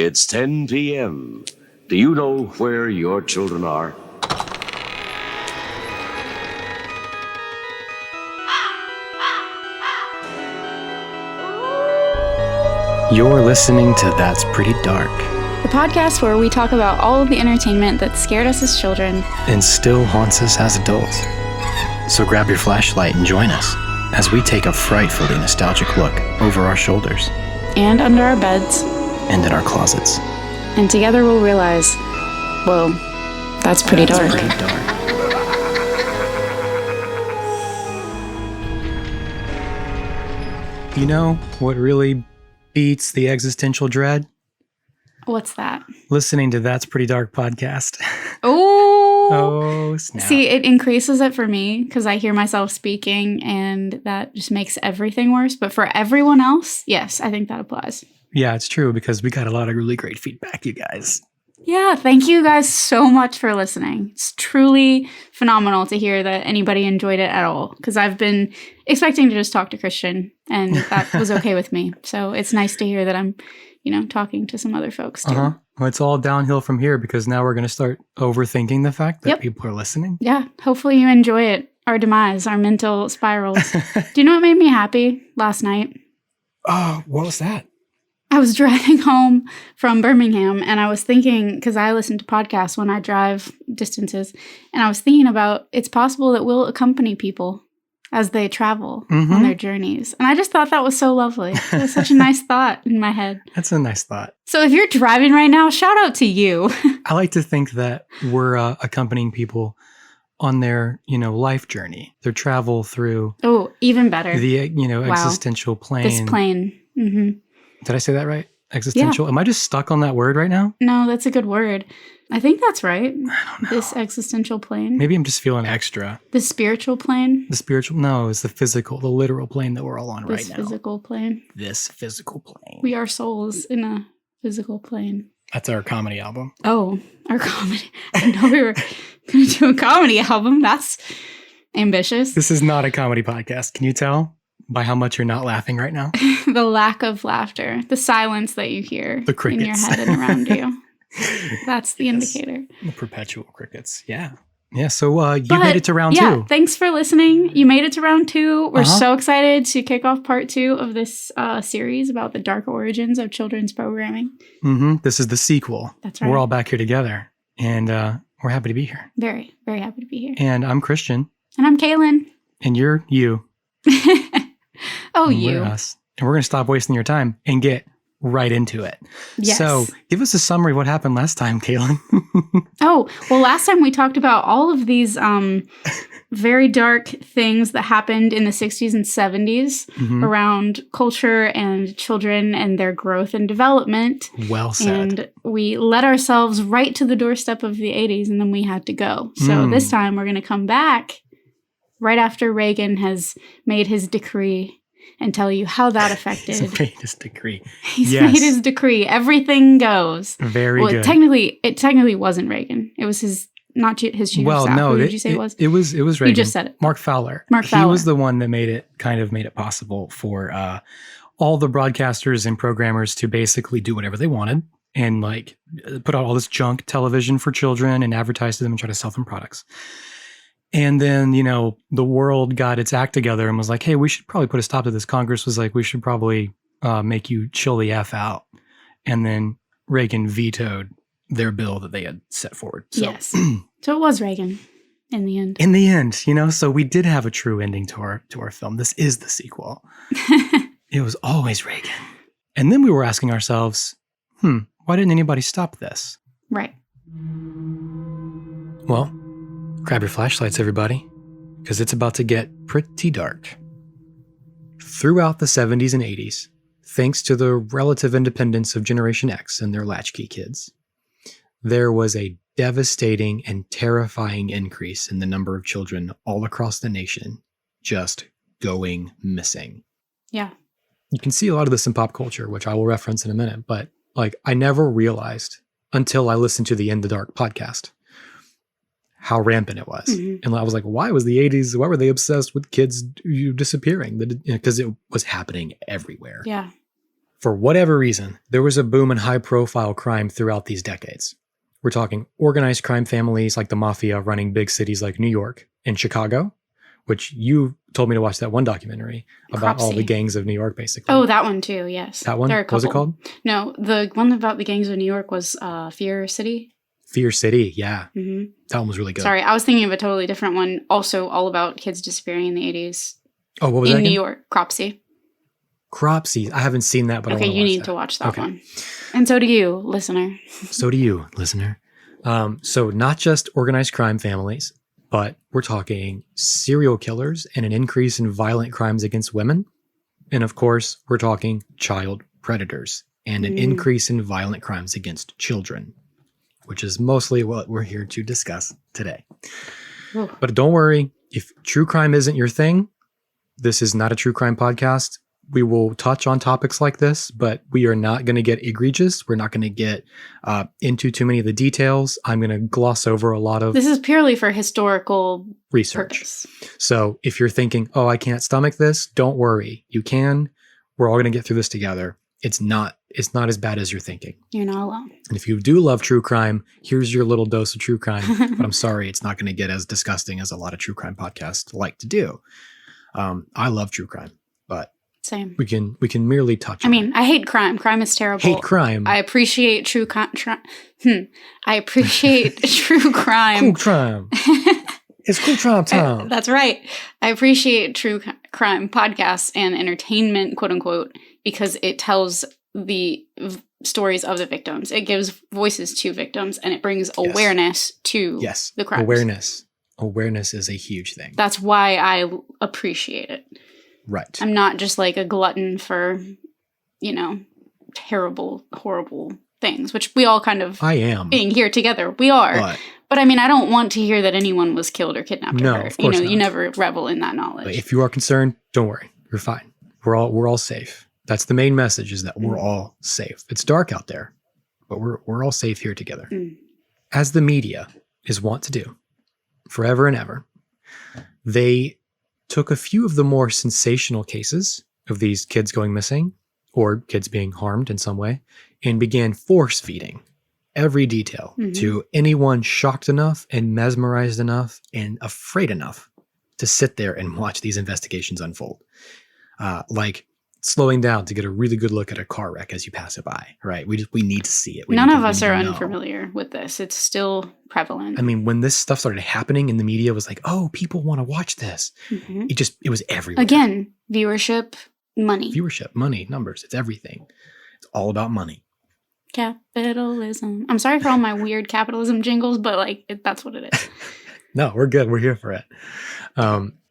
It's 10 p.m. Do you know where your children are? You're listening to That's Pretty Dark, the podcast where we talk about all of the entertainment that scared us as children and still haunts us as adults. So grab your flashlight and join us as we take a frightfully nostalgic look over our shoulders. And under our beds. And in our closets. And together we'll realize, well, that's pretty dark. Pretty dark. You know what really beats the existential dread? What's that? Listening to That's Pretty Dark podcast. Oh, snap. See, it increases it for me because I hear myself speaking and that just makes everything worse. But for everyone else, yes, I think that applies. Yeah, it's true because we got a lot of really great feedback, you guys. Yeah, thank you guys so much for listening. It's truly phenomenal to hear that anybody enjoyed it at all because I've been expecting to just talk to Christian and that was okay with me. So it's nice to hear that I'm, talking to some other folks too. Well, it's all downhill from here because now we're going to start overthinking the fact that people are listening. Yeah, hopefully you enjoy it. Our demise, our mental spirals. Do you know what made me happy last night? Oh, what was that? I was driving home from Birmingham and I was thinking, because I listen to podcasts when I drive distances, and I was thinking about it's possible that we'll accompany people as they travel on their journeys. And I just thought that was so lovely. It was such a nice thought in my head. That's a nice thought. So if you're driving right now, shout out to you. I like to think that we're accompanying people on their, life journey, their travel through. Oh, even better. The, existential plane. This plane. Mm-hmm. Did I say that right? Existential? Yeah. Am I just stuck on that word right now? No, that's a good word. I think that's right. I don't know. This existential plane. Maybe I'm just feeling extra. The spiritual plane? No, it's the physical, the literal plane that we're all on right now. This physical plane. This physical plane. We are souls in a physical plane. That's our comedy album. Oh, our comedy. I didn't know we were going to do a comedy album. That's ambitious. This is not a comedy podcast. Can you tell by how much you're not laughing right now? The lack of laughter, the silence that you hear the crickets. In your head and around you. That's the indicator. The perpetual crickets. Yeah. Yeah. So you made it to round two. Yeah. Thanks for listening. You made it to round two. We're so excited to kick off part 2 of this series about the dark origins of children's programming. Mm-hmm. This is the sequel. That's right. We're all back here together, and we're happy to be here. Very, very happy to be here. And I'm Christian. And I'm Kaylin. And you're you. Oh, and you. We're us. And we're going to stop wasting your time and get right into it. Yes. So give us a summary of what happened last time, Kaylin. Oh, well, last time we talked about all of these very dark things that happened in the 60s and 70s around culture and children and their growth and development. Well said. And we led ourselves right to the doorstep of the 80s and then we had to go. So this time we're going to come back right after Reagan has made his decree and tell you how that affected. He's made his decree. He's made his decree. Everything goes. Very good. It technically wasn't Reagan. It was his chief of staff. No, Who did you say it was? It was Reagan. You just said it. Mark Fowler. He was the one that made it possible for all the broadcasters and programmers to basically do whatever they wanted and put out all this junk television for children and advertise to them and try to sell them products. And then, the world got its act together and was like, hey, we should probably put a stop to this. Congress was like, we should probably make you chill the F out. And then Reagan vetoed their bill that they had set forward. So. Yes. So it was Reagan in the end. In the end, so we did have a true ending to our film. This is the sequel. It was always Reagan. And then we were asking ourselves, why didn't anybody stop this? Right. Well, grab your flashlights, everybody, because it's about to get pretty dark. Throughout the 70s and 80s, thanks to the relative independence of Generation X and their latchkey kids, there was a devastating and terrifying increase in the number of children all across the nation just going missing. Yeah. You can see a lot of this in pop culture, which I will reference in a minute, but I never realized until I listened to the In the Dark podcast how rampant it was. Mm-hmm. And I was like, why were they obsessed with kids disappearing? Because it was happening everywhere. Yeah. For whatever reason, there was a boom in high-profile crime throughout these decades. We're talking organized crime families like the mafia running big cities like New York and Chicago, which you told me to watch that one documentary about all the gangs of New York, basically. Oh, that one too, yes. That one? What was it called? No, the one about the gangs of New York was Fear City. Fear City, yeah. Mm-hmm. That one was really good. Sorry, I was thinking of a totally different one, also all about kids disappearing in the 80s. Oh, what was that in again? New York, Cropsey. Cropsey. I haven't seen that, but okay, I want to you watch need that. to watch that one. And so do you, listener. So do you, listener. So not just organized crime families, but we're talking serial killers and an increase in violent crimes against women. And of course, we're talking child predators and an increase in violent crimes against children, which is mostly what we're here to discuss today. Ooh. But don't worry, if true crime isn't your thing, this is not a true crime podcast. We will touch on topics like this, but we are not going to get egregious. We're not going to get into too many of the details. I'm going to gloss over a lot of This is purely for historical research. purpose. So if you're thinking, oh, I can't stomach this, don't worry. You can. We're all going to get through this together. It's not as bad as you're thinking. You're not alone. And if you do love true crime, here's your little dose of true crime. But I'm sorry, it's not going to get as disgusting as a lot of true crime podcasts like to do. I love true crime, but Same. we can merely touch on I hate crime. Crime is terrible. Hate crime. I appreciate true I appreciate true crime. Cool crime. It's cool crime time. That's right. I appreciate true crime podcasts and entertainment, quote unquote, because it tells the stories of the victims. It gives voices to victims and it brings awareness to the crimes. Awareness is a huge thing. That's why I appreciate it. Right. I'm not just like a glutton for, terrible, horrible things, which we all kind of I am. being here together. We are. But I don't want to hear that anyone was killed or kidnapped or hurt. Of course not. You never revel in that knowledge. But if you are concerned, don't worry. You're fine. We're all safe. That's the main message, is that we're all safe. It's dark out there, but we're all safe here together. As the media is wont to do forever and ever, they took a few of the more sensational cases of these kids going missing or kids being harmed in some way and began force feeding every detail to anyone shocked enough and mesmerized enough and afraid enough to sit there and watch these investigations unfold. Like slowing down to get a really good look at a car wreck as you pass it by, right? We need to see it. None of us are unfamiliar with this. It's still prevalent. When this stuff started happening and the media was like, oh, people want to watch this. It was everywhere. Again, viewership, money. Viewership, money, numbers. It's everything. It's all about money. Capitalism. I'm sorry for all my weird capitalism jingles, but that's what it is. No, we're good. We're here for it.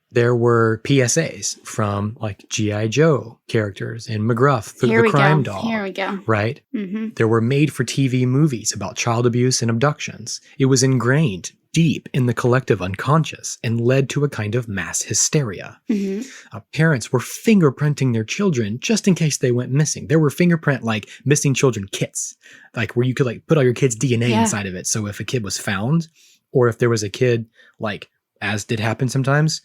There were PSAs from like G.I. Joe characters and McGruff, the crime dog. Here we go. Right? There were made-for-TV movies about child abuse and abductions. It was ingrained deep in the collective unconscious and led to a kind of mass hysteria. Parents were fingerprinting their children just in case they went missing. There were fingerprint missing children kits, where you could put all your kid's DNA inside of it. So if a kid was found, or if there was a kid as did happen sometimes,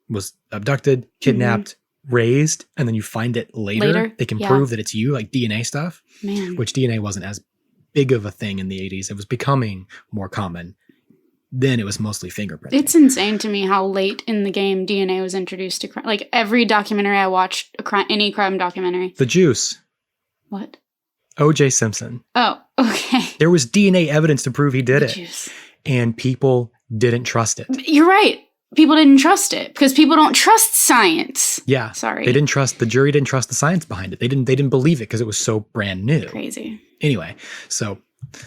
was abducted, kidnapped, raised, and then you find it later. They can prove that it's you, DNA stuff. Man. Which DNA wasn't as big of a thing in the 80s. It was becoming more common. Then it was mostly fingerprinting. It's insane to me how late in the game DNA was introduced to crime. Every documentary I watched, any crime documentary. The Juice. What? O.J. Simpson. Oh, okay. There was DNA evidence to prove he did The it. Juice. And people didn't trust it. You're right. People didn't trust it because people don't trust science. Yeah. Sorry. The jury didn't trust the science behind it. They didn't believe it because it was so brand new. Crazy. Anyway, so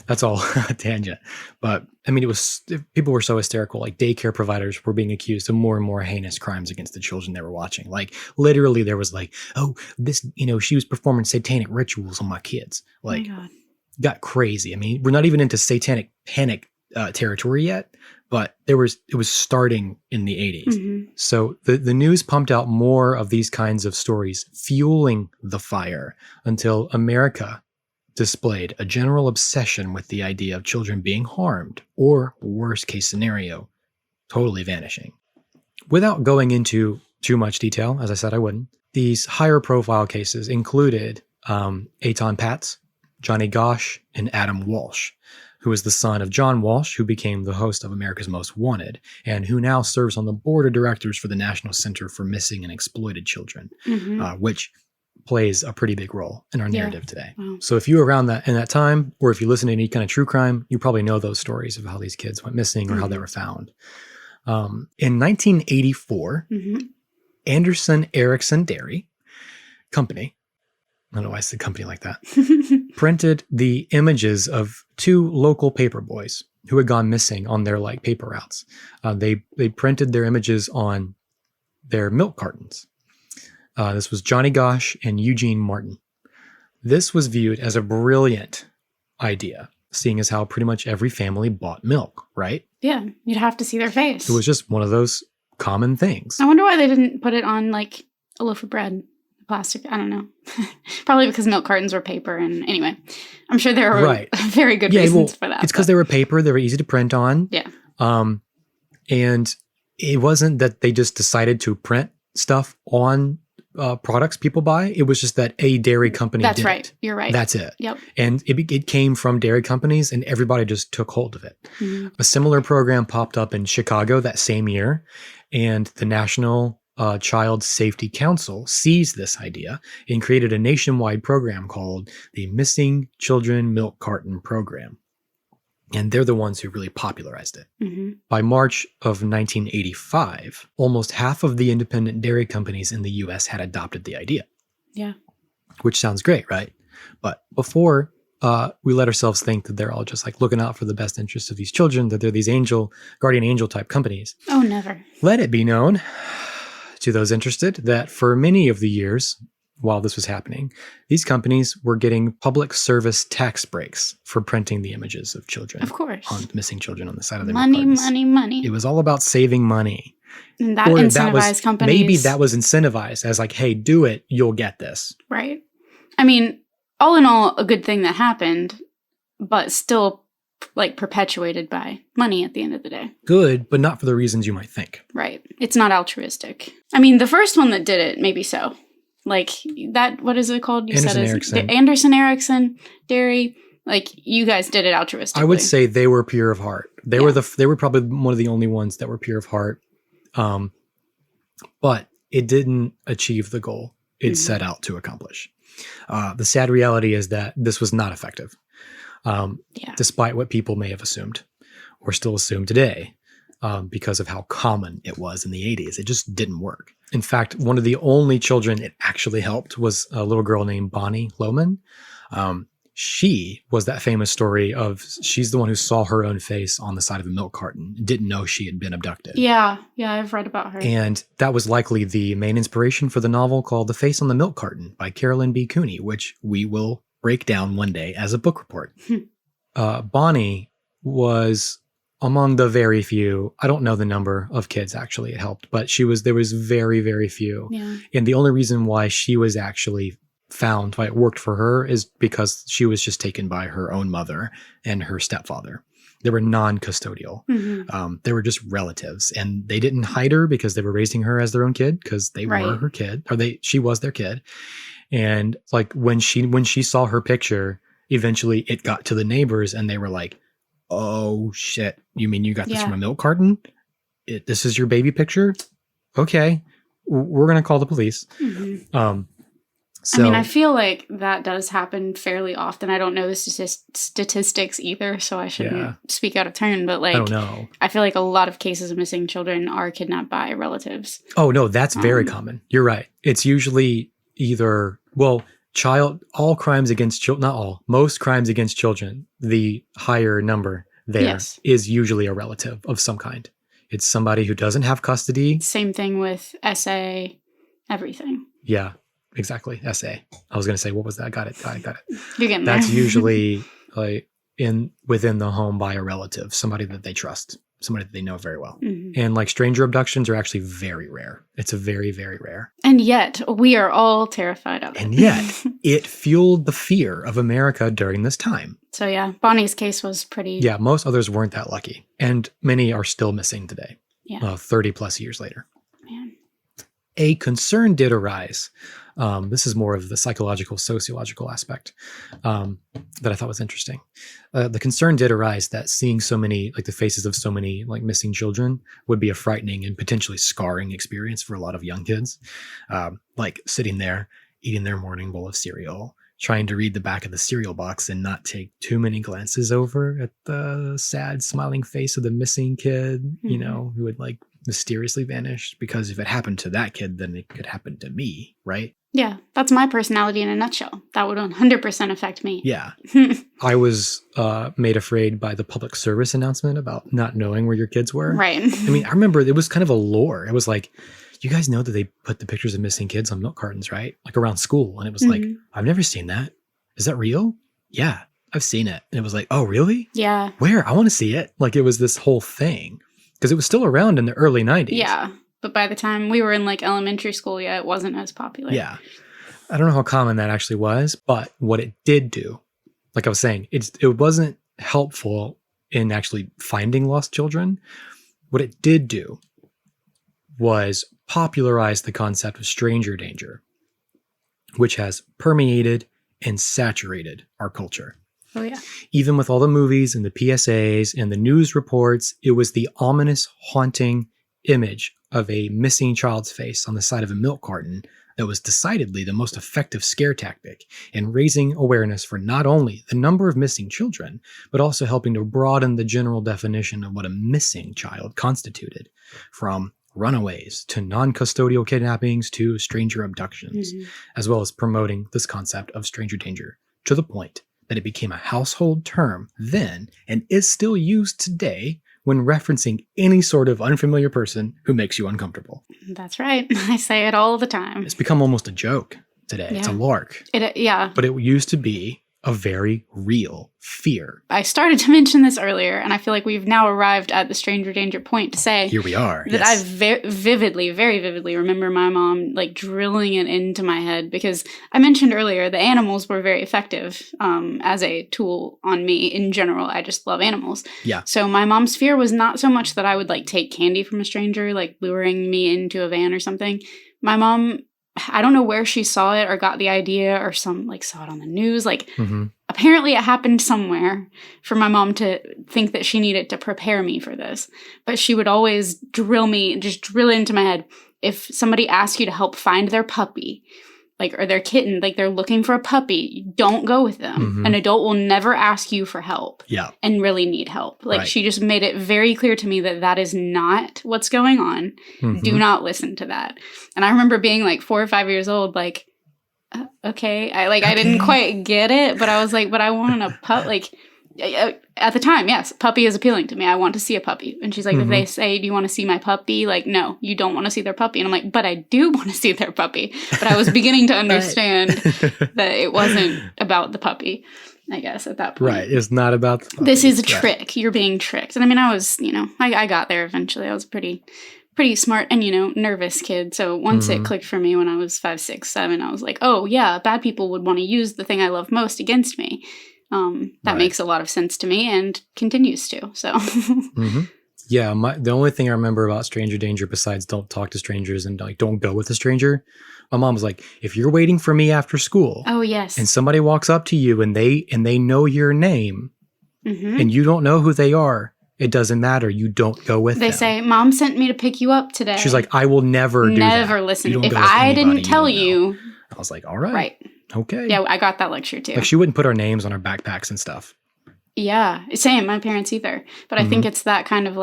that's all a tangent. But people were so hysterical. Daycare providers were being accused of more and more heinous crimes against the children they were watching. Literally there was she was performing satanic rituals on my kids. Oh my God. Got crazy. We're not even into satanic panic territory yet, but it was starting in the 80s. So the news pumped out more of these kinds of stories, fueling the fire until America displayed a general obsession with the idea of children being harmed, or worst case scenario, totally vanishing. Without going into too much detail, as I said I wouldn't, these higher profile cases included Eitan Patz, Johnny Gosch, and Adam Walsh, who was the son of John Walsh, who became the host of America's Most Wanted, and who now serves on the board of directors for the National Center for Missing and Exploited Children, which plays a pretty big role in our narrative today. Wow. So if you were around that in that time, or if you listen to any kind of true crime, you probably know those stories of how these kids went missing or how they were found. In 1984, Anderson Erickson Dairy Company, I don't know why I said company like that, printed the images of 2 local paper boys who had gone missing on their like paper routes. They printed their images on their milk cartons. This was Johnny Gosch and Eugene Martin. This was viewed as a brilliant idea, seeing as how pretty much every family bought milk, right? Yeah, you'd have to see their face. It was just one of those common things. I wonder why they didn't put it on like a loaf of bread, plastic. I don't know. Probably because milk cartons were paper. And anyway, I'm sure there were very good reasons for that. It's because they were paper. They were easy to print on. Yeah. And it wasn't that they just decided to print stuff on products people buy. It was just that a dairy company That's did right. it. You're right. That's it. Yep. And it came from dairy companies and everybody just took hold of it. A similar program popped up in Chicago that same year, and the National Child Safety Council seized this idea and created a nationwide program called the Missing Children Milk Carton Program. And they're the ones who really popularized it. By March of 1985, almost half of the independent dairy companies in the U.S. had adopted the idea. Yeah. Which sounds great, right? But before we let ourselves think that they're all just like looking out for the best interests of these children, that they're these guardian angel type companies. Oh, never. Let it be known to those interested that for many of the years while this was happening, these companies were getting public service tax breaks for printing the images of children. Of course. On missing children on the side of their money, milk cartons. money. It was all about saving money. And that incentivized companies. Maybe that was incentivized as like, hey, do it, you'll get this. Right. I mean, all in all, a good thing that happened, but still like perpetuated by money at the end of the day. Good, but not for the reasons you might think. Right. It's not altruistic. I mean, the first one that did it, maybe so. Like that, what is it called? You Anderson said Erickson. Anderson Erickson Dairy. Like you guys did it altruistically. I would say they were pure of heart. They were probably one of the only ones that were pure of heart. But it didn't achieve the goal it set out to accomplish. The sad reality is that this was not effective. Despite what people may have assumed or still assume today, because of how common it was in the 80s. It just didn't work. In fact, one of the only children it actually helped was a little girl named Bonnie Lohman. She was that famous story of she's the one who saw her own face on the side of a milk carton, didn't know she had been abducted. Yeah, I've read about her. And that was likely the main inspiration for the novel called The Face on the Milk Carton by Carolyn B. Cooney, which we will break down one day as a book report. Bonnie was among the very few, I don't know the number of kids actually it helped, but there was very, very few. Yeah. And the only reason why she was actually found, why it worked for her, is because she was just taken by her own mother and her stepfather. They were non-custodial. They were just relatives, and they didn't hide her because they were raising her as their own kid, because they were her kid, or she was their kid. And like when she saw her picture, eventually it got to the neighbors and they were like, oh shit, you mean you got this from a milk carton? This is your baby picture? Okay, we're going to call the police. So, I mean, I feel like that does happen fairly often. I don't know the statistics either, so I shouldn't speak out of turn. But like, I don't know. I feel like a lot of cases of missing children are kidnapped by relatives. Oh no, that's very common. You're right. It's usually either all crimes against children, not all, most crimes against children. The higher number there is usually a relative of some kind. It's somebody who doesn't have custody. Same thing with SA, everything. Yeah. Exactly. SA. I was going to say, what was that? Got it. You're getting there. That's usually like within the home by a relative, somebody that they trust, somebody that they know very well. And like stranger abductions are actually very rare. It's a very, very rare. And yet we are all terrified of it. And yet it fueled the fear of America during this time. So yeah, Bonnie's case was pretty. Yeah, most others weren't that lucky. And many are still missing today. Yeah. 30 plus years later. Man. A concern did arise This is more of the psychological, sociological aspect that I thought was interesting. The concern did arise that seeing so many, like the faces of so many like missing children would be a frightening and potentially scarring experience for a lot of young kids. Like sitting there, eating their morning bowl of cereal, trying to read the back of the cereal box and not take too many glances over at the sad smiling face of the missing kid, you know, who had like mysteriously vanished. Because if it happened to that kid, then it could happen to me, right? Yeah, that's my personality in a nutshell. That would 100% affect me. Yeah. I was made afraid by the public service announcement about not knowing where your kids were. Right. I mean, I remember it was kind of a lore. It was like, you guys know that they put the pictures of missing kids on milk cartons, right? Like around school. And it was like, I've never seen that. Is that real? Yeah, I've seen it. And it was like, oh, really? Yeah. Where? I want to see it. Like it was this whole thing because it was still around in the early 90s. Yeah. But by the time we were in like elementary school, yeah, it wasn't as popular. Yeah. I don't know how common that actually was, but what it did do, like I was saying, it wasn't helpful in actually finding lost children. What it did do was popularize the concept of stranger danger, which has permeated and saturated our culture. Oh, yeah. Even with all the movies and the PSAs and the news reports, it was the ominous, haunting image of a missing child's face on the side of a milk carton that was decidedly the most effective scare tactic in raising awareness for not only the number of missing children, but also helping to broaden the general definition of what a missing child constituted, from runaways to non-custodial kidnappings to stranger abductions, as well as promoting this concept of stranger danger to the point that it became a household term then and is still used today when referencing any sort of unfamiliar person who makes you uncomfortable. That's right. I say it all the time. It's become almost a joke today. Yeah. It's a lark. Yeah. But it used to be a very real fear. I started to mention this earlier, and I feel like we've now arrived at the stranger danger point to say Here we are. that yes. I very vividly remember my mom like drilling it into my head, because I mentioned earlier the animals were very effective as a tool on me in general. I just love animals. Yeah. So my mom's fear was not so much that I would like take candy from a stranger, like luring me into a van or something. My mom, I don't know where she saw it or got the idea, or saw it on the news. Like apparently it happened somewhere for my mom to think that she needed to prepare me for this. But she would always drill into my head. If somebody asks you to help find their puppy, or their kitten, they're looking for a puppy, don't go with them. An adult will never ask you for help and really need help. Right. She just made it very clear to me that that is not what's going on. Do not listen to that. And I remember being 4 or 5 years old, okay. I didn't quite get it, but I was like, but I want a pup. At the time, yes, puppy is appealing to me. I want to see a puppy. And she's like, if they say, do you want to see my puppy? No, you don't want to see their puppy. And I'm like, but I do want to see their puppy. But I was beginning to understand that it wasn't about the puppy, I guess, at that point. Right. It's not about the puppy. This is a trick. You're being tricked. And I mean, I was, I got there eventually. I was pretty smart and, nervous kid. So once it clicked for me when I was 5, 6, 7, I was like, oh yeah, bad people would want to use the thing I love most against me. That makes a lot of sense to me and continues to. So, yeah, the only thing I remember about stranger danger, besides don't talk to strangers and don't go with a stranger, my mom was like, if you're waiting for me after school, oh yes, and somebody walks up to you and they know your name, and you don't know who they are, it doesn't matter. You don't go with them. They say, Mom sent me to pick you up today. She's like, I will never do that. Never listen. If I didn't tell you. I was like, all right. Right. Okay. Yeah, I got that lecture too. She wouldn't put our names on our backpacks and stuff. Yeah. Same. My parents either. But I think it's that kind of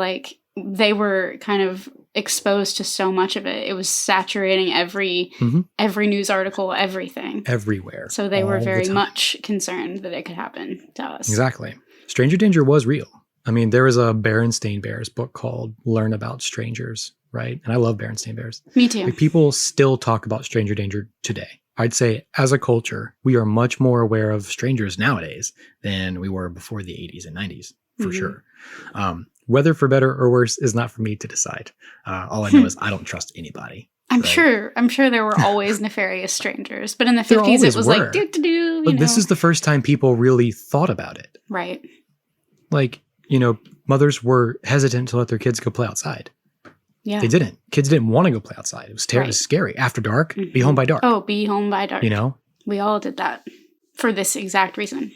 they were kind of exposed to so much of it. It was saturating every news article, everything. Everywhere. So they were very much concerned that it could happen to us. Exactly. Stranger danger was real. I mean, there was a Berenstain Bears book called Learn About Strangers, right? And I love Berenstain Bears. Me too. People still talk about stranger danger today. I'd say as a culture, we are much more aware of strangers nowadays than we were before the 80s and 90s, for sure. Whether for better or worse is not for me to decide. All I know is I don't trust anybody. I'm sure there were always nefarious strangers, but in the 50s it was like, do-do-do. But this is the first time people really thought about it. Right. Mothers were hesitant to let their kids go play outside. Yeah. They didn't. Kids didn't want to go play outside. It was terrible. It was scary. After dark, be home by dark. Oh, be home by dark. You know? We all did that for this exact reason.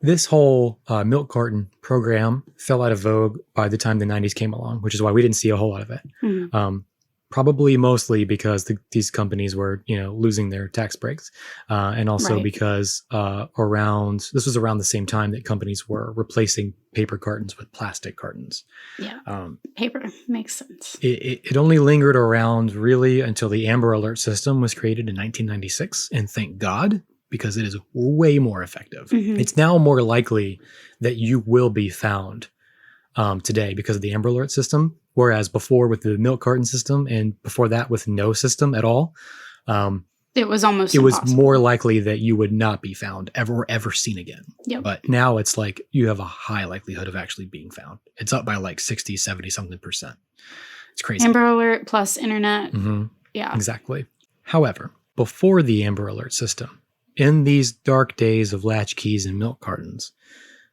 This whole milk carton program fell out of vogue by the time the 90s came along, which is why we didn't see a whole lot of it. Probably mostly because these companies were, losing their tax breaks. And also because this was around the same time that companies were replacing paper cartons with plastic cartons. Yeah. Paper makes sense. It only lingered around really until the Amber Alert system was created in 1996. And thank God, because it is way more effective. It's now more likely that you will be found today because of the Amber Alert system. Whereas before with the milk carton system and before that with no system at all, it was almost it was impossible. more likely that you would not be found ever seen again. Yep. But now it's like you have a high likelihood of actually being found. It's up by like 60, 70 something %. It's crazy. Amber Alert plus internet. Yeah. Exactly. However, before the Amber Alert system, in these dark days of latchkeys and milk cartons,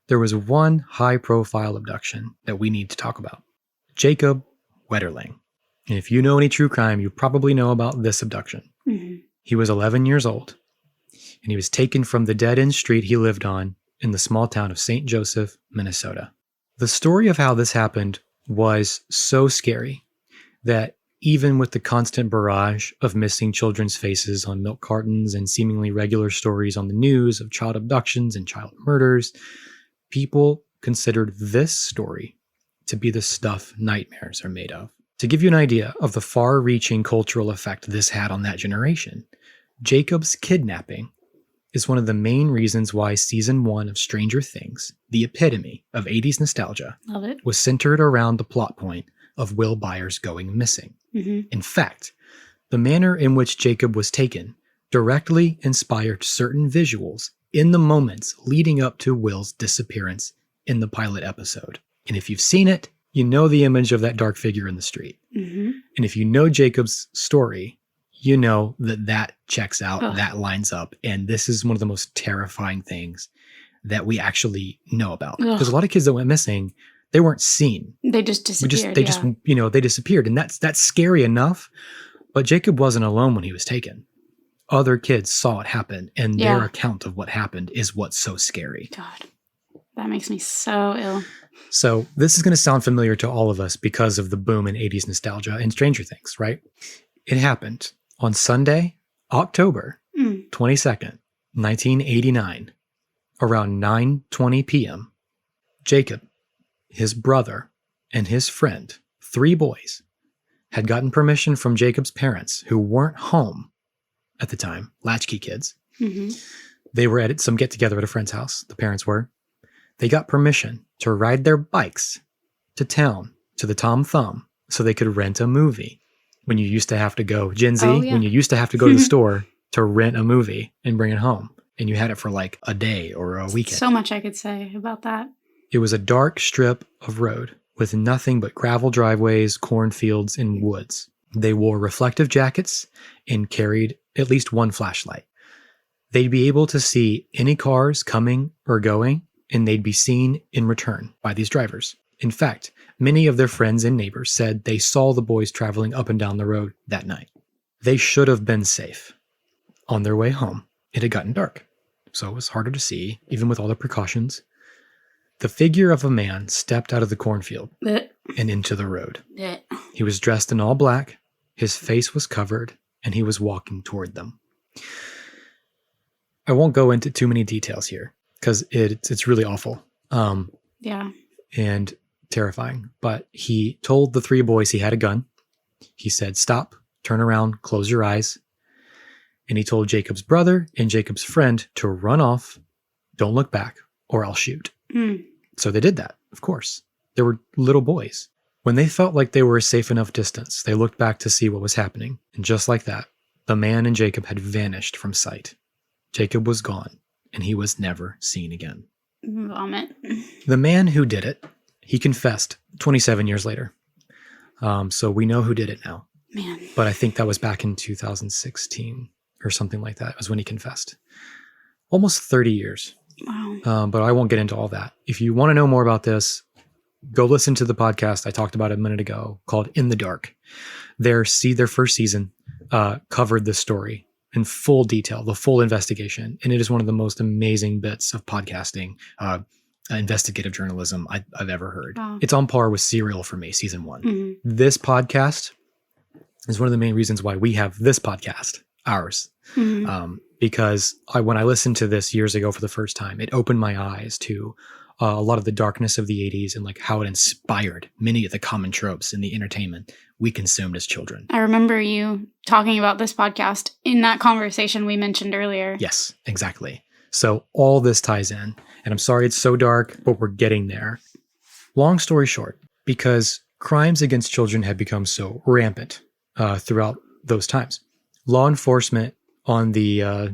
there was one high-profile abduction that we need to talk about. Jacob Wetterling. And if you know any true crime, you probably know about this abduction. He was 11 years old, and he was taken from the dead-end street he lived on in the small town of St. Joseph, Minnesota. The story of how this happened was so scary that even with the constant barrage of missing children's faces on milk cartons and seemingly regular stories on the news of child abductions and child murders, people considered this story to be the stuff nightmares are made of. To give you an idea of the far-reaching cultural effect this had on that generation, Jacob's kidnapping is one of the main reasons why season 1 of Stranger Things, the epitome of 80s nostalgia, Love it. was centered around the plot point of Will Byers going missing. In fact, the manner in which Jacob was taken directly inspired certain visuals in the moments leading up to Will's disappearance in the pilot episode. And if you've seen it, you know the image of that dark figure in the street. And if you know Jacob's story, you know that checks out, that lines up. And this is one of the most terrifying things that we actually know about. Because a lot of kids that went missing, they weren't seen. They just disappeared. They disappeared. And that's scary enough. But Jacob wasn't alone when he was taken. Other kids saw it happen. And their account of what happened is what's so scary. God, that makes me so ill. So this is going to sound familiar to all of us because of the boom in 80s nostalgia and Stranger Things, right? It happened on Sunday, October 22nd, 1989, around 9:20 p.m. Jacob, his brother, and his friend, 3 boys, had gotten permission from Jacob's parents, who weren't home at the time, latchkey kids. They were at some get-together at a friend's house, the parents were. They got permission to ride their bikes to town, to the Tom Thumb, so they could rent a movie. When you used to have to go, Gen Z, when you used to have to go to the store to rent a movie and bring it home. And you had it for like a day or a weekend. So much I could say about that. It was a dark strip of road with nothing but gravel driveways, cornfields, and woods. They wore reflective jackets and carried at least one flashlight. They'd be able to see any cars coming or going, and they'd be seen in return by these drivers. In fact, many of their friends and neighbors said they saw the boys traveling up and down the road that night. They should have been safe. On their way home, it had gotten dark, so it was harder to see, even with all the precautions. The figure of a man stepped out of the cornfield and into the road. He was dressed in all black, his face was covered, and he was walking toward them. I won't go into too many details here, because it's really awful. And terrifying. But he told the 3 boys he had a gun. He said, "Stop, turn around, close your eyes." And he told Jacob's brother and Jacob's friend to run off, don't look back, or I'll shoot. So they did that, of course. They were little boys. When they felt like they were a safe enough distance, they looked back to see what was happening. And just like that, the man and Jacob had vanished from sight. Jacob was gone, and he was never seen again. Vomit. The man who did it, he confessed 27 years later. So we know who did it now. Man. But I think that was back in 2016 or something like that. It was when he confessed. Almost 30 years. Wow. But I won't get into all that. If you want to know more about this, go listen to the podcast I talked about a minute ago called In the Dark. Their first season covered this story in full detail, the full investigation. And it is one of the most amazing bits of podcasting, investigative journalism I've ever heard. Wow. It's on par with Serial for me, season 1. Mm-hmm. This podcast is one of the main reasons why we have this podcast, ours. Mm-hmm. Because when I listened to this years ago for the first time, it opened my eyes to a lot of the darkness of the 80s and like how it inspired many of the common tropes in the entertainment we consumed as children. I remember you talking about this podcast in that conversation we mentioned earlier. Yes, exactly. So all this ties in, and I'm sorry it's so dark, but we're getting there. Long story short, because crimes against children had become so rampant throughout those times, law enforcement on the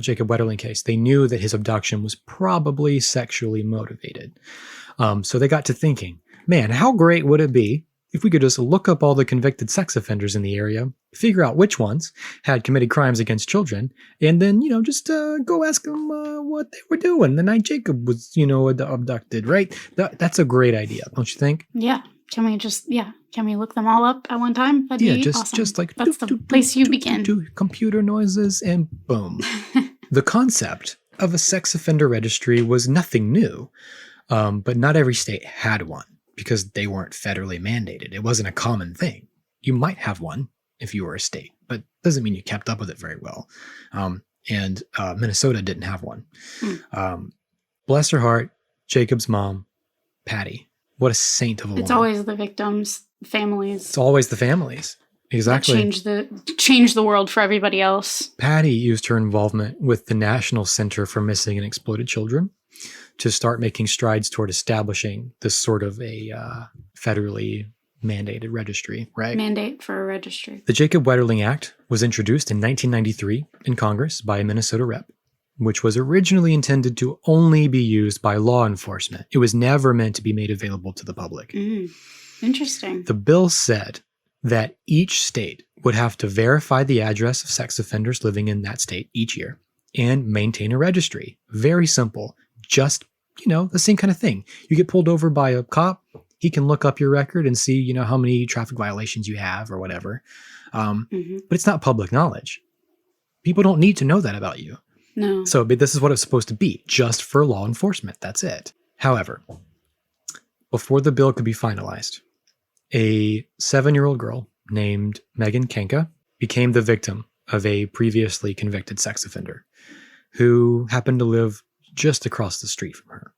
Jacob Wetterling case, they knew that his abduction was probably sexually motivated. So they got to thinking, man, how great would it be if we could just look up all the convicted sex offenders in the area, figure out which ones had committed crimes against children, and then, just go ask them what they were doing the night Jacob was, abducted, right? That's a great idea, don't you think? Yeah. Can we look them all up at one time? That'd be awesome. Just like that's the place you begin. Computer noises and boom. The concept of a sex offender registry was nothing new, but not every state had one because they weren't federally mandated. It wasn't a common thing. You might have one if you were a state, but doesn't mean you kept up with it very well. And Minnesota didn't have one. Bless her heart, Jacob's mom, Patty. What a saint of a woman. It's always the victims' families. It's always the families. Exactly. Change the world for everybody else. Patty used her involvement with the National Center for Missing and Exploited Children to start making strides toward establishing this sort of a federally mandated registry, right? Mandate for a registry. The Jacob Wetterling Act was introduced in 1993 in Congress by a Minnesota rep, which was originally intended to only be used by law enforcement. It was never meant to be made available to the public. Interesting. The bill said that each state would have to verify the address of sex offenders living in that state each year and maintain a registry. Very simple. Just, the same kind of thing. You get pulled over by a cop, he can look up your record and see, how many traffic violations you have or whatever. But it's not public knowledge. People don't need to know that about you. No. So this is what it's supposed to be, just for law enforcement. That's it. However, before the bill could be finalized, a 7-year-old girl named Megan Kenka became the victim of a previously convicted sex offender who happened to live just across the street from her.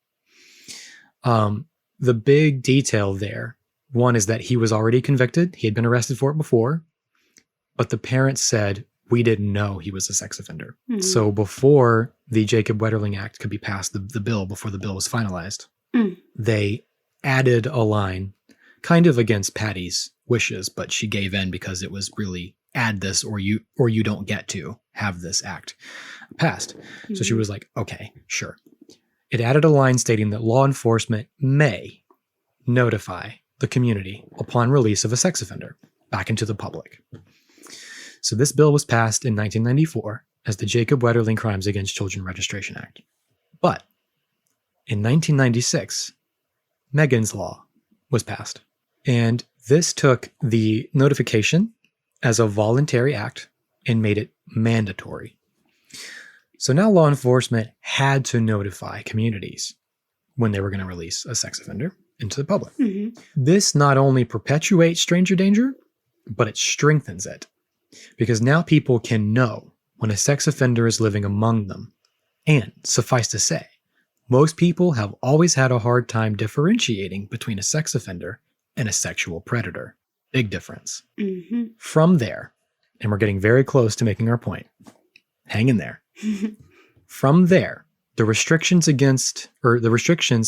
The big detail there, one is that he was already convicted. He had been arrested for it before, but the parents said, we didn't know he was a sex offender. So before the Jacob Wetterling Act could be passed, the bill, before the bill was finalized, they added a line kind of against Patty's wishes, but she gave in because it was really add this or you don't get to have this act passed. So she was like, okay, sure. It added a line stating that law enforcement may notify the community upon release of a sex offender back into the public. So this bill was passed in 1994 as the Jacob Wetterling Crimes Against Children Registration Act. But in 1996, Megan's Law was passed. And this took the notification as a voluntary act and made it mandatory. So now law enforcement had to notify communities when they were going to release a sex offender into the public. This not only perpetuates stranger danger, but it strengthens it. Because now people can know when a sex offender is living among them. And suffice to say, most people have always had a hard time differentiating between a sex offender and a sexual predator. Big difference. From there, and we're getting very close to making our point. Hang in there. From there, the restrictions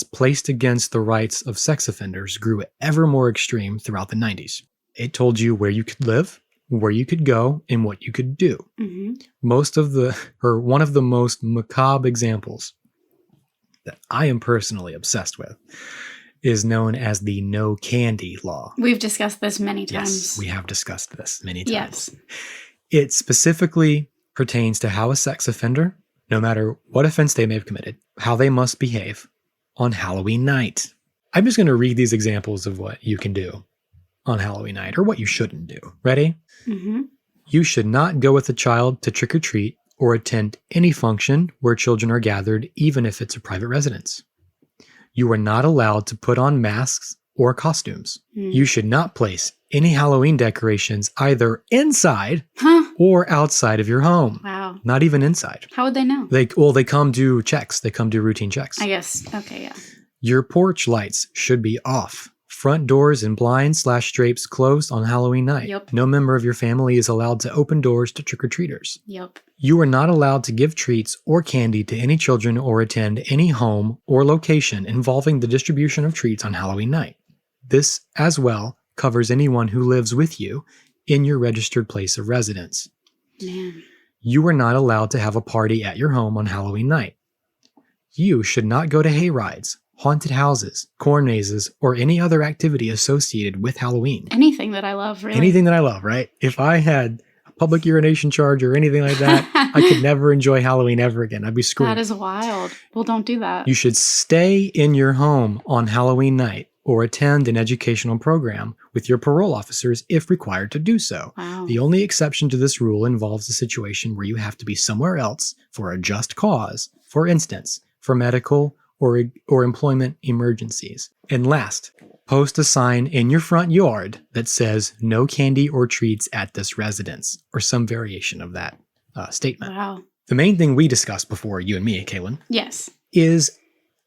placed against the rights of sex offenders grew ever more extreme throughout the 90s. It told you where you could live, where you could go, and what you could do. One of the most macabre examples that I am personally obsessed with is known as the no candy law. We've discussed this many times. Yes, we have discussed this many times. Yes. It specifically pertains to how a sex offender, no matter what offense they may have committed, how they must behave on Halloween night. I'm just going to read these examples of what you can do on Halloween night or what you shouldn't do. Ready? Mm-hmm. You should not go with a child to trick or treat or attend any function where children are gathered, even if it's a private residence. You are not allowed to put on masks or costumes. You should not place any Halloween decorations either inside or outside of your home. Wow. Not even inside. How would they know? They come do checks. They come do routine checks. I guess. Okay, yeah. Your porch lights should be off. Front doors and blinds/drapes closed on Halloween night. Yep. No member of your family is allowed to open doors to trick-or-treaters. Yep. You are not allowed to give treats or candy to any children or attend any home or location involving the distribution of treats on Halloween night. This, as well, covers anyone who lives with you in your registered place of residence. Man. You are not allowed to have a party at your home on Halloween night. You should not go to hay rides, haunted houses, corn mazes, or any other activity associated with Halloween. Anything that I love, really. Anything that I love, right? If I had a public urination charge or anything like that, I could never enjoy Halloween ever again. I'd be screwed. That is wild. Well, don't do that. You should stay in your home on Halloween night or attend an educational program with your parole officers if required to do so. Wow. The only exception to this rule involves a situation where you have to be somewhere else for a just cause, for instance, for medical or employment emergencies. And last, post a sign in your front yard that says no candy or treats at this residence, or some variation of that statement. Wow. The main thing we discussed before, you and me, Kaylin, Yes. is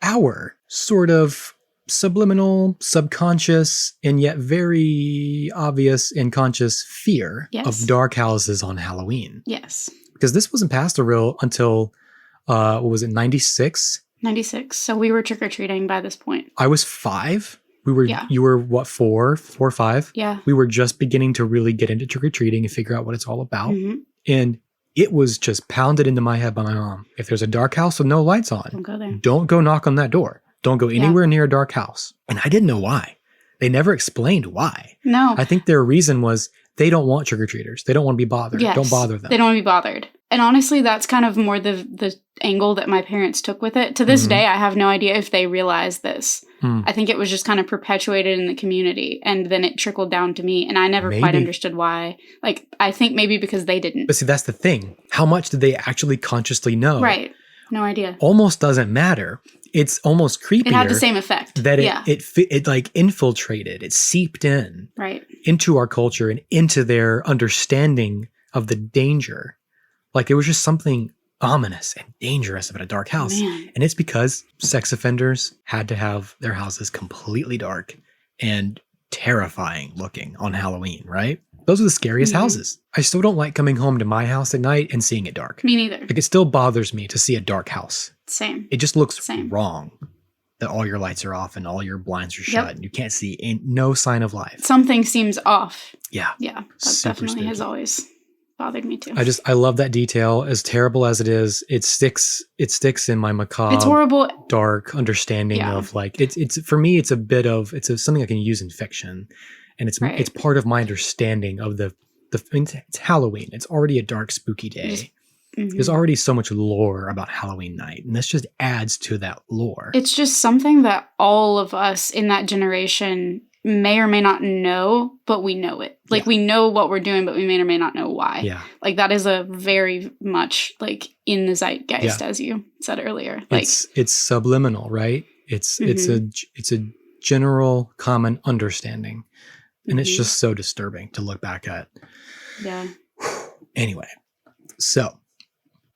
our sort of subliminal, subconscious, and yet very obvious and conscious fear of dark houses on Halloween. Yes. Because this wasn't passed until, what was it, 96? 96. So we were trick-or-treating by this point. I was 5. You were what, 4 or 5? Yeah. We were just beginning to really get into trick-or-treating and figure out what it's all about. Mm-hmm. And it was just pounded into my head by my mom. If there's a dark house with no lights on, Don't go there. Don't go knock on that door. Don't go anywhere near a dark house. And I didn't know why. They never explained why. No. I think their reason was they don't want trick-or-treaters. They don't want to be bothered. Yes. Don't bother them. They don't want to be bothered. And honestly, that's kind of more the angle that my parents took with it. To this day, I have no idea if they realized this. I think it was just kind of perpetuated in the community, and then it trickled down to me, and I never quite understood why. Like, I think maybe because they didn't. But see, that's the thing. How much did they actually consciously know? Right. No idea. Almost doesn't matter. It's almost creepier. It had the same effect. That it like infiltrated, it seeped in into our culture and into their understanding of the danger. Like there was just something ominous and dangerous about a dark house. Man. And it's because sex offenders had to have their houses completely dark and terrifying looking on Halloween, right? Those are the scariest houses. I still don't like coming home to my house at night and seeing it dark. Me neither. Like it still bothers me to see a dark house. Same. It just looks wrong that all your lights are off and all your blinds are shut and you can't see no sign of life. Something seems off. Yeah. Yeah. That Super definitely spooky. has always bothered me too. I love that detail. As terrible as it is, it sticks in my macabre, it's horrible, dark understanding of like it's for me. It's something I can use in fiction, and it's part of my understanding of it's Halloween. It's already a dark, spooky day. There's already so much lore about Halloween night, and this just adds to that lore. It's just something that all of us in that generation may or may not know, but we know it. Like we know what we're doing, but we may or may not know why. Yeah. Like that is a very much like in the zeitgeist, as you said earlier. Like it's subliminal, right? It's a general common understanding. And it's just so disturbing to look back at. Yeah. Anyway, so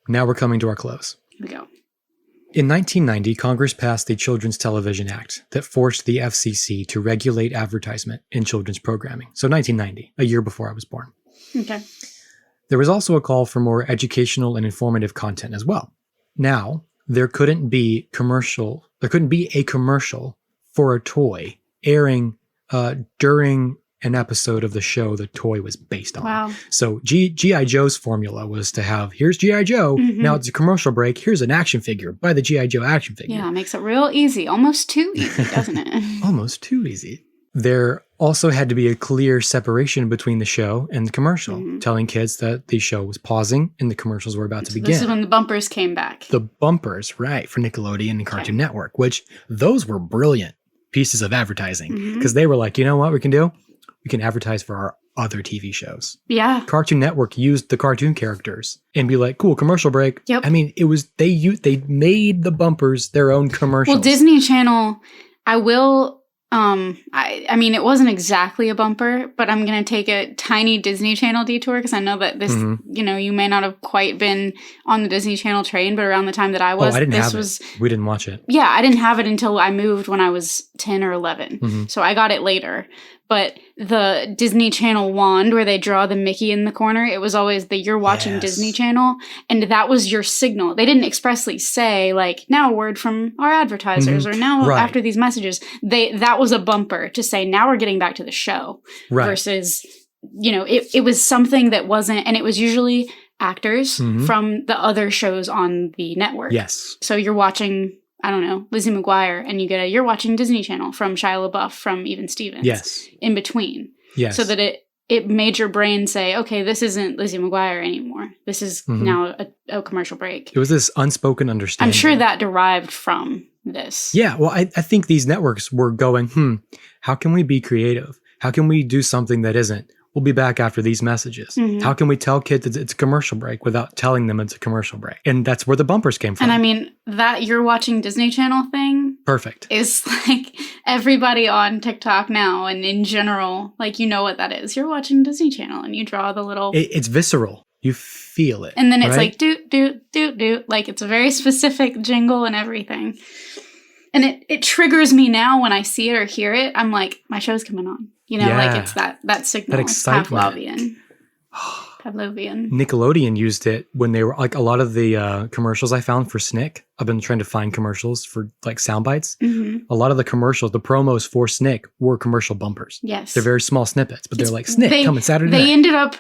now we're coming to our close. Here we go. In 1990, Congress passed the Children's Television Act that forced the FCC to regulate advertisement in children's programming. So 1990, a year before I was born. Okay. There was also a call for more educational and informative content as well. Now, there couldn't be a commercial for a toy airing during an episode of the show the toy was based on. Wow. So G.I. Joe's formula was to have, here's G.I. Joe, now it's a commercial break, here's an action figure, buy the G.I. Joe action figure. Yeah, it makes it real easy. Almost too easy, doesn't it? Almost too easy. There also had to be a clear separation between the show and the commercial, telling kids that the show was pausing and the commercials were about to begin. This is when the bumpers came back. The bumpers, right, for Nickelodeon and Cartoon Network, which those were brilliant. pieces of advertising because they were like, you know what we can do? We can advertise for our other TV shows. Yeah. Cartoon Network used the cartoon characters and be like, cool, commercial break. Yep. I mean, it was, they made the bumpers their own commercials. Well, Disney Channel, I will, I mean, it wasn't exactly a bumper, but I'm going to take a tiny Disney Channel detour because I know that this, you know, you may not have quite been on the Disney Channel train, but around the time that I was, I didn't have it. We didn't watch it. Yeah, I didn't have it until I moved when I was 10 or 11. So I got it later. But the Disney Channel wand where they draw the Mickey in the corner, it was always the you're watching Disney Channel. And that was your signal. They didn't expressly say like, now a word from our advertisers or now after these messages. That was a bumper to say, now we're getting back to the show. Versus, you know, it was something that wasn't, and it was usually actors from the other shows on the network. Yes. So you're watching, I don't know, Lizzie McGuire, and you get you're watching Disney Channel from Shia LaBeouf, from Even Stevens. Yes. In between. Yes. So that it made your brain say, okay, this isn't Lizzie McGuire anymore. This is now a commercial break. It was this unspoken understanding. I'm sure that derived from this. Yeah. Well, I think these networks were going, how can we be creative? How can we do something that isn't? We'll be back after these messages. How can we tell kids it's a commercial break without telling them it's a commercial break? And that's where the bumpers came from. And I mean, that you're watching Disney Channel thing. Perfect. Is like everybody on TikTok now and in general, like, you know what that is. You're watching Disney Channel and you draw the little. It's visceral. You feel it. And then it's like, doot, doot, doot, doot. Like, it's a very specific jingle and everything. And it triggers me now when I see it or hear it. I'm like, my show's coming on. You know, like it's that signal. That excitement. It's Pavlovian. Nickelodeon used it when they were like a lot of the commercials I found for Snick. I've been trying to find commercials for like sound bites. A lot of the commercials, the promos for Snick were commercial bumpers. Yes. They're very small snippets, but they're like, Snick coming Saturday night. They ended up,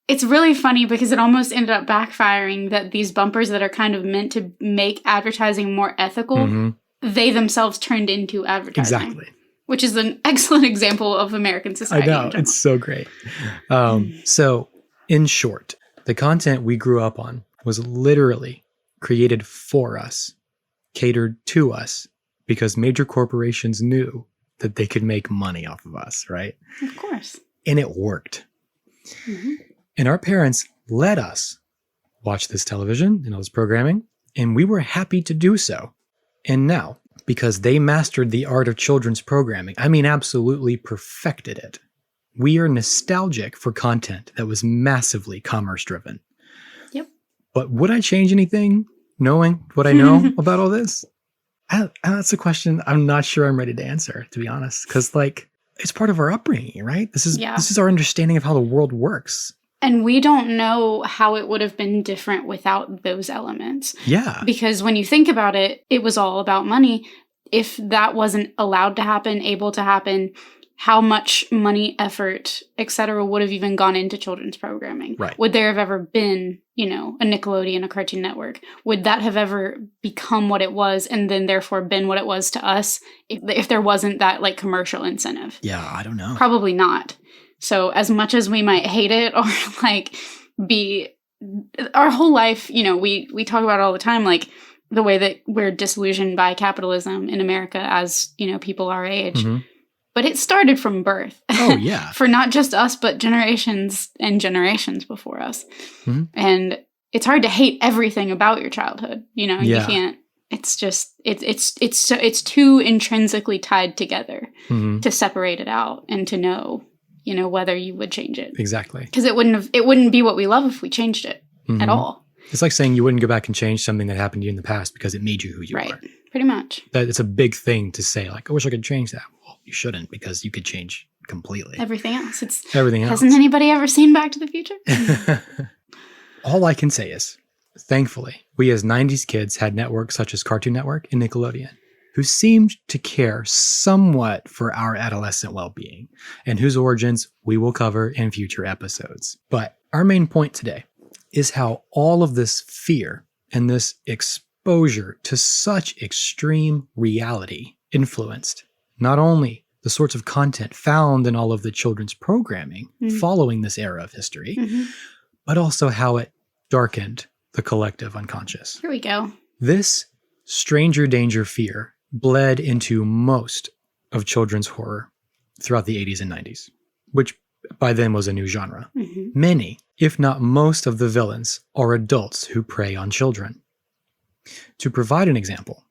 it's really funny because it almost ended up backfiring that these bumpers that are kind of meant to make advertising more ethical, they themselves turned into advertising. Exactly. Which is an excellent example of American society. I know, it's so great. So, in short, the content we grew up on was literally created for us, catered to us, because major corporations knew that they could make money off of us, right? Of course. And it worked. And our parents let us watch this television and all this programming, and we were happy to do so. And now, because they mastered the art of children's programming, I mean absolutely perfected it, we are nostalgic for content that was massively commerce-driven. Yep. But would I change anything knowing what I know about all this? That's a question I'm not sure I'm ready to answer, to be honest, because like it's part of our upbringing, right? This is our understanding of how the world works. And we don't know how it would have been different without those elements. Yeah. Because when you think about it, it was all about money. If that wasn't allowed to happen, able to happen, how much money, effort, etc. would have even gone into children's programming? Right. Would there have ever been, you know, a Nickelodeon, a Cartoon Network? Would that have ever become what it was and then therefore been what it was to us if there wasn't that like commercial incentive? Yeah, I don't know. Probably not. So as much as we might hate it or like be our whole life, you know, we talk about it all the time, like the way that we're disillusioned by capitalism in America as, you know, people our age. But it started from birth. Oh, yeah. For not just us, but generations and generations before us. And it's hard to hate everything about your childhood. You know, you can't. It's just it's too intrinsically tied together to separate it out and to know, you know, whether you would change it. Exactly. Because it wouldn't be what we love if we changed it at all. It's like saying you wouldn't go back and change something that happened to you in the past because it made you who you are. Right. Pretty much. That it's a big thing to say, like, I wish I could change that. Well, you shouldn't, because you could change completely. Everything else. Everything else. Hasn't anybody ever seen Back to the Future? All I can say is, thankfully, we as 90s kids had networks such as Cartoon Network and Nickelodeon, who seemed to care somewhat for our adolescent well-being, and whose origins we will cover in future episodes. But our main point today is how all of this fear and this exposure to such extreme reality influenced not only the sorts of content found in all of the children's programming following this era of history, but also how it darkened the collective unconscious. Here we go. This stranger danger fear bled into most of children's horror throughout the 80s and 90s, which by then was a new genre. Many, if not most, of the villains are adults who prey on children. To provide an example,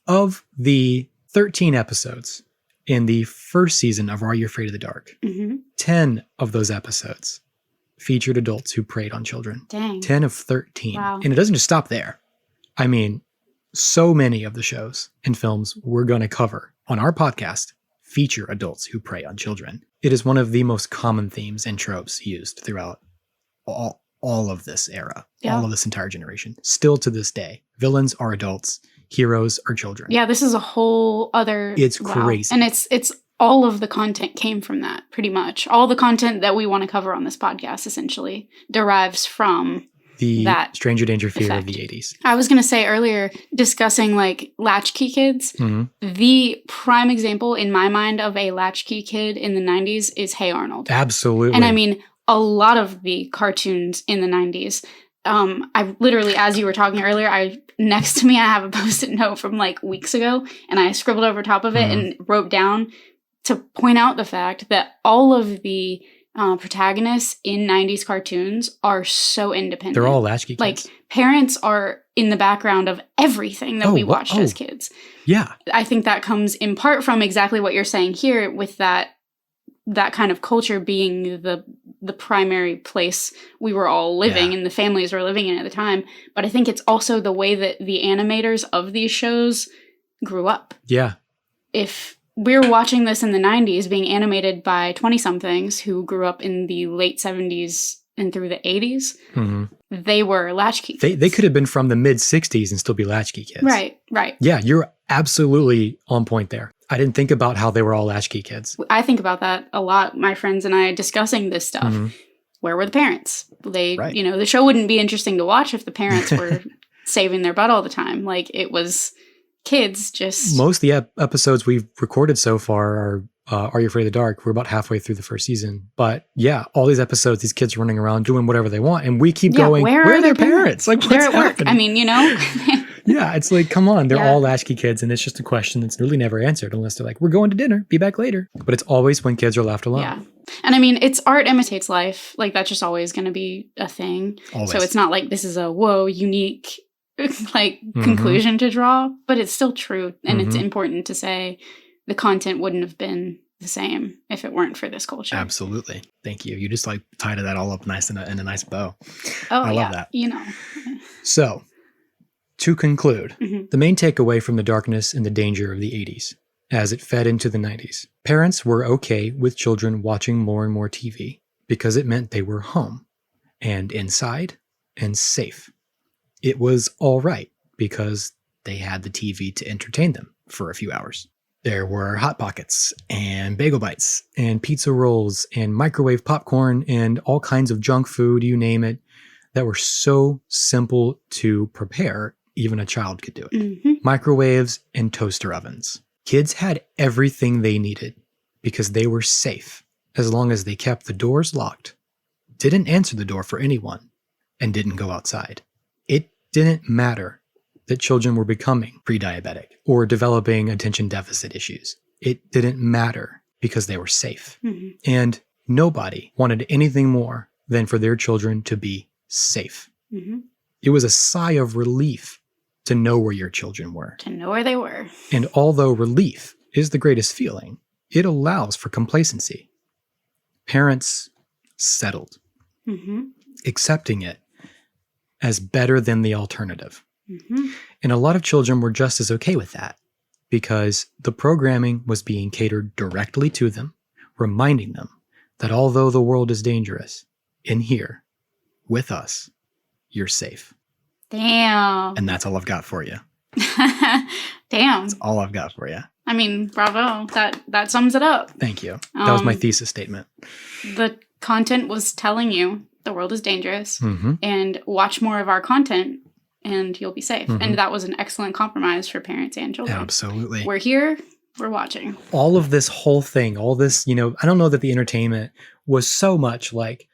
of the 13 episodes in the first season of Are You Afraid of the Dark, 10 of those episodes featured adults who preyed on children. Dang. 10 of 13. Wow. And it doesn't just stop there. I mean, so many of the shows and films we're going to cover on our podcast feature adults who prey on children. It is one of the most common themes and tropes used throughout all of this era, all of this entire generation. Still to this day, villains are adults, heroes are children. Yeah, this is a whole other... It's crazy. And it's all of the content came from that, pretty much. All the content that we want to cover on this podcast, essentially, derives from that Stranger Danger fear effect. of the 80s. I was going to say earlier, discussing like latchkey kids, the prime example in my mind of a latchkey kid in the 90s is Hey Arnold. Absolutely. And I mean, a lot of the cartoons in the 90s, I literally, as you were talking earlier, next to me, I have a Post-it note from like weeks ago, and I scribbled over top of it and wrote down to point out the fact that all of the protagonists in 90s cartoons are so independent. They're all latchkey kids. Like, parents are in the background of everything that we watched as kids. Yeah. I think that comes in part from exactly what you're saying here, with that kind of culture being the primary place we were all living and the families were living in at the time. But I think it's also the way that the animators of these shows grew up. Yeah. If we're watching this in the 90s being animated by 20-somethings who grew up in the late 70s and through the 80s, they were latchkey kids. They could have been from the mid-60s and still be latchkey kids. Right. Yeah, you're absolutely on point there. I didn't think about how they were all latchkey kids. I think about that a lot, my friends and I discussing this stuff. Where were the parents? The show wouldn't be interesting to watch if the parents were saving their butt all the time. Like, it was kids just... Most of the episodes we've recorded so far are You Afraid of the Dark? We're about halfway through the first season. But yeah, all these episodes, these kids running around doing whatever they want. And we keep going, where are their parents? Like, what's They're at work. happening? I mean, Yeah, it's like, come on, they're all latchkey kids, and it's just a question that's really never answered unless they're like, we're going to dinner, be back later. But it's always when kids are left alone. Yeah. And I mean, it's art imitates life. Like, that's just always going to be a thing. Always. So it's not like this is a, unique, conclusion to draw, but it's still true. And it's important to say the content wouldn't have been the same if it weren't for this culture. Absolutely. Thank you. You just like tied that all up nice in a nice bow. Oh, I love that. So, to conclude, the main takeaway from the darkness and the danger of the 80s, as it fed into the 90s, parents were okay with children watching more and more TV because it meant they were home and inside and safe. It was all right because they had the TV to entertain them for a few hours. There were Hot Pockets and Bagel Bites and pizza rolls and microwave popcorn and all kinds of junk food, you name it, that were so simple to prepare, even a child could do it. Microwaves and toaster ovens. Kids had everything they needed because they were safe as long as they kept the doors locked, didn't answer the door for anyone, and didn't go outside. It didn't matter that children were becoming pre-diabetic or developing attention deficit issues. It didn't matter because they were safe. And nobody wanted anything more than for their children to be safe. It was a sigh of relief to know where your children were. To know where they were. And although relief is the greatest feeling, it allows for complacency. Parents settled, accepting it as better than the alternative. And a lot of children were just as okay with that because the programming was being catered directly to them, reminding them that although the world is dangerous, in here, with us, you're safe. Damn. And that's all I've got for you. Damn. That's all I've got for you. I mean, bravo. That sums it up. Thank you. That was my thesis statement. The content was telling you the world is dangerous and watch more of our content and you'll be safe. And that was an excellent compromise for parents and children. Absolutely. We're here. We're watching. All of this whole thing, all this, I don't know that the entertainment was so much like,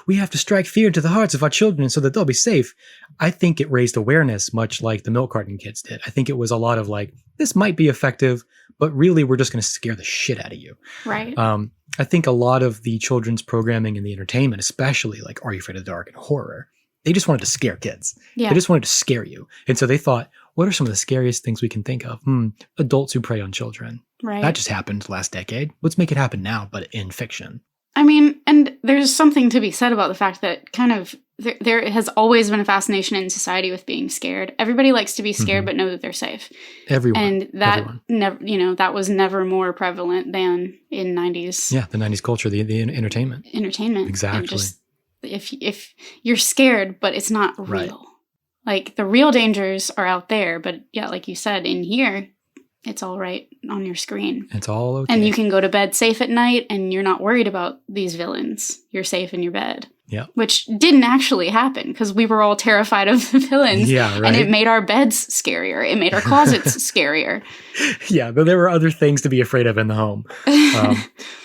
we have to strike fear into the hearts of our children so that they'll be safe. I think it raised awareness, much like the milk carton kids did. I think it was a lot of like, this might be effective, but really we're just going to scare the shit out of you. Right. I think a lot of the children's programming and the entertainment, especially like Are You Afraid of the Dark and horror, they just wanted to scare kids. Yeah. They just wanted to scare you. And so they thought, what are some of the scariest things we can think of? Adults who prey on children. Right. That just happened last decade. Let's make it happen now, but in fiction. I mean, and there's something to be said about the fact that kind of there has always been a fascination in society with being scared. Everybody likes to be scared, but know that they're safe. Everyone. And that never, that was never more prevalent than in 90s. Yeah, the 90s culture, the entertainment. Entertainment. Exactly. And just if you're scared, but it's not real. Right. Like the real dangers are out there, but yeah, like you said, in here, it's all right on your screen. It's all okay. And you can go to bed safe at night and you're not worried about these villains. You're safe in your bed. Yeah. Which didn't actually happen because we were all terrified of the villains. Yeah, right. And it made our beds scarier. It made our closets scarier. Yeah, but there were other things to be afraid of in the home.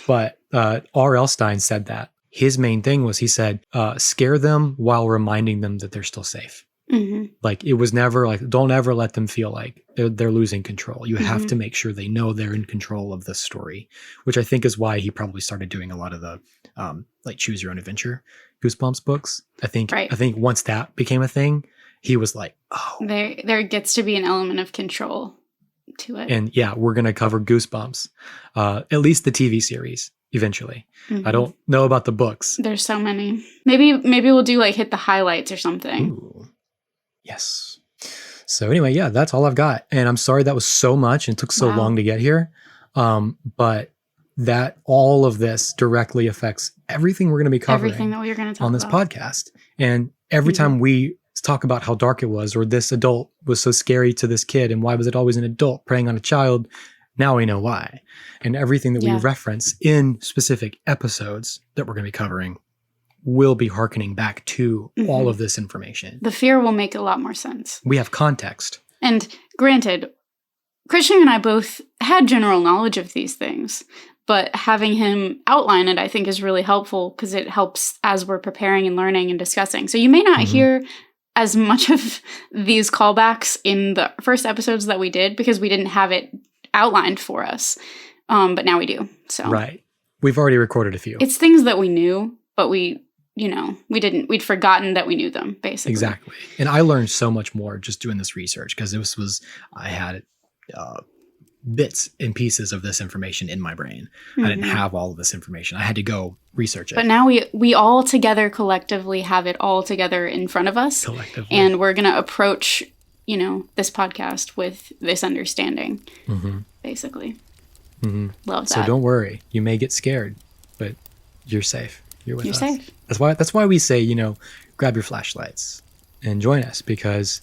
But R.L. Stein said that. His main thing was, he said, scare them while reminding them that they're still safe. Mm-hmm. Like, it was never like, don't ever let them feel like they're losing control. You have to make sure they know they're in control of the story, which I think is why he probably started doing a lot of the like Choose Your Own Adventure Goosebumps books. I think once that became a thing, he was like, oh, there gets to be an element of control to it. And yeah, we're going to cover Goosebumps, at least the TV series eventually. I don't know about the books. There's so many. Maybe we'll do like hit the highlights or something. Ooh. Yes. So anyway, yeah, that's all I've got. And I'm sorry that was so much and took so long to get here. But that all of this directly affects everything we're going to be covering, everything that we're going to talk on this about. podcast. And every time we talk about how dark it was, or this adult was so scary to this kid, and why was it always an adult preying on a child? Now we know why. And everything that we reference in specific episodes that we're going to be covering will be hearkening back to all of this information. The fear will make a lot more sense. We have context. And granted, Christian and I both had general knowledge of these things, but having him outline it, I think, is really helpful because it helps as we're preparing and learning and discussing. So you may not hear as much of these callbacks in the first episodes that we did because we didn't have it outlined for us. But now we do. So right. We've already recorded a few. It's things that we knew, but we'd forgotten that we knew them, basically. Exactly. And I learned so much more just doing this research because I had bits and pieces of this information in my brain. I didn't have all of this information. I had to go research it. But now we all together collectively have it all together in front of us. Collectively. And we're going to approach, this podcast with this understanding, basically. Love that. So don't worry. You may get scared, but you're safe. You're with us. You're safe. That's why we say, grab your flashlights and join us, because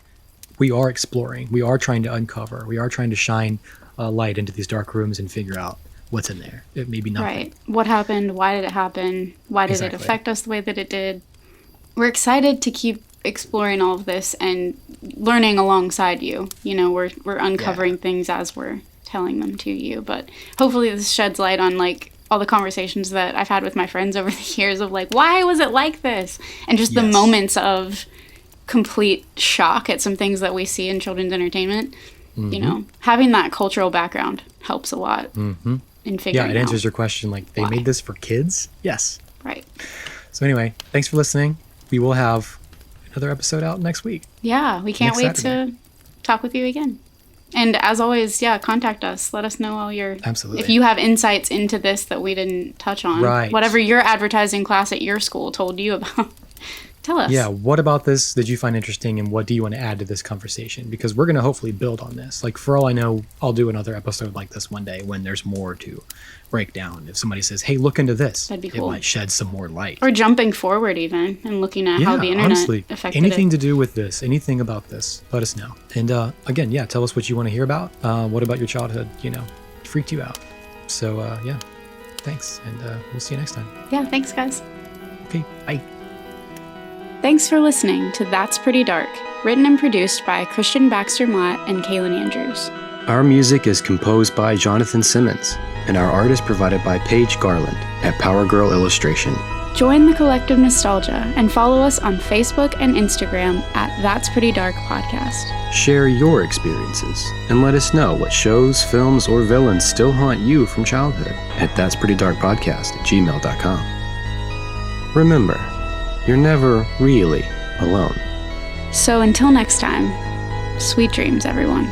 we are exploring. We are trying to uncover. We are trying to shine a light into these dark rooms and figure out what's in there. It may be nothing. Right. What happened? Why did it happen? Why did it affect us the way that it did? We're excited to keep exploring all of this and learning alongside you. We're uncovering things as we're telling them to you. But hopefully this sheds light on all the conversations that I've had with my friends over the years of why was it like this? And just the moments of complete shock at some things that we see in children's entertainment. Having that cultural background helps a lot in figuring out. Yeah, it answers your question. They made this for kids? Yes. Right. So anyway, thanks for listening. We will have another episode out next week. Yeah, we can't wait to talk with you again. And as always, contact us. Let us know all your... Absolutely. If you have insights into this that we didn't touch on. Right. Whatever your advertising class at your school told you about. Tell us. Yeah, what about this did you find interesting, and what do you want to add to this conversation? Because we're going to hopefully build on this. For all I know, I'll do another episode like this one day when there's more to break down. If somebody says, hey, look into this, that'd be cool. It might shed some more light. Or jumping forward even and looking at how the internet affected anything it. to do with this, anything about this, let us know. And again, tell us what you want to hear about. What about your childhood, freaked you out? So thanks. And we'll see you next time. Yeah, thanks guys. Okay, bye. Thanks for listening to That's Pretty Dark, written and produced by Christian Baxter Mott and Kaylin Andrews. Our music is composed by Jonathan Simmons, and our art is provided by Paige Garland at Power Girl Illustration. Join the collective nostalgia and follow us on Facebook and Instagram at That's Pretty Dark Podcast. Share your experiences and let us know what shows, films, or villains still haunt you from childhood at that'sprettydarkpodcast@gmail.com. Remember, you're never really alone. So until next time, sweet dreams, everyone.